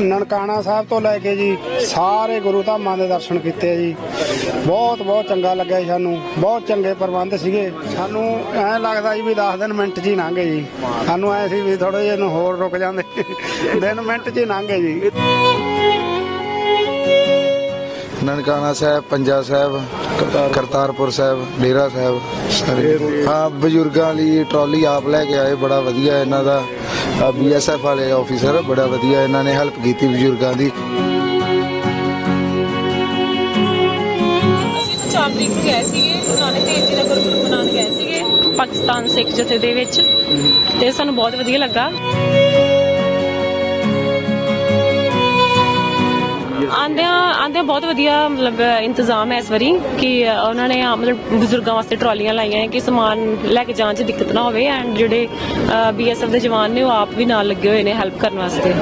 ਨਨਕਾਣਾ ਸਾਹਿਬ ਤੋਂ ਲੈ ਕੇ ਜੀ ਸਾਰੇ ਗੁਰੂ ਧਾਮਾਂ ਦੇ ਦਰਸ਼ਨ ਕੀਤੇ ਜੀ। ਬਹੁਤ ਚੰਗਾ ਲੱਗਿਆ ਜੀ। ਸਾਨੂੰ ਬਹੁਤ ਚੰਗੇ ਪ੍ਰਬੰਧ ਸੀਗੇ। ਸਾਨੂੰ ਐਂ ਲੱਗਦਾ ਜੀ ਵੀ 10 ਦਿਨ ਮਿੰਟ 'ਚ ਹੀ ਲੰਘ ਗਏ ਜੀ। ਸਾਨੂੰ ਐਂ ਸੀ ਵੀ ਥੋੜੇ ਜਿਹੇ ਨੂੰ ਹੋਰ ਰੁਕ ਜਾਂਦੇ, ਦਿਨ ਮਿੰਟ 'ਚ ਹੀ ਲੰਘ ਗਏ ਜੀ। ਨਨਕਾਣਾ ਸਾਹਿਬ, ਪੰਜਾ ਸਾਹਿਬ, ਕਰਤਾਰਪੁਰ ਸਾਹਿਬ, ਡੇਰਾ ਸਾਹਿਬ ਸਾਰੇ। ਹਾਂ, ਬਜ਼ੁਰਗਾਂ ਲਈ ਟਰਾਲੀ ਆਪ ਲੈ ਕੇ ਆਏ, ਬੜਾ ਵਧੀਆ ਇਹਨਾਂ ਦਾ। BSF ਵਾਲੇ ਆਫੀਸਰ ਬੜਾ ਵਧੀਆ, ਇਹਨਾਂ ਨੇ ਹੈਲਪ ਕੀਤੀ ਬਜ਼ੁਰਗਾਂ ਦੀ। ਅਸੀਂ 4 ਤਰੀਕ ਨੂੰ ਗਏ ਸੀਗੇ, ਗੁਰੂ ਨਾਨਕ ਦੇਵ ਜੀ ਦਾ ਗੁਰਪੁਰਬ ਮਨਾਉਣ ਗਏ ਸੀਗੇ ਪਾਕਿਸਤਾਨ ਸਿੱਖ ਜਥੇ ਦੇ ਵਿੱਚ, ਤੇ ਸਾਨੂੰ ਬਹੁਤ ਵਧੀਆ ਲੱਗਾ। ਆਂਦਿਆਂ ਬਹੁਤ ਵਧੀਆ ਮਤਲਬ ਇੰਤਜ਼ਾਮ ਹੈ ਇਸ ਵਾਰੀ ਕਿ ਉਹਨਾਂ ਨੇ ਮਤਲਬ ਬਜ਼ੁਰਗਾਂ ਵਾਸਤੇ ਟਰਾਲੀਆਂ ਲਾਈਆਂ ਕਿ ਸਮਾਨ ਲੈ ਕੇ ਜਾਣ 'ਚ ਦਿੱਕਤ ਨਾ ਹੋਵੇ। ਐਂਡ ਜਿਹੜੇ BSF ਦੇ ਜਵਾਨ ਨੇ ਉਹ ਆਪ ਵੀ ਨਾਲ ਲੱਗੇ ਹੋਏ ਨੇ ਹੈਲਪ ਕਰਨ ਵਾਸਤੇ।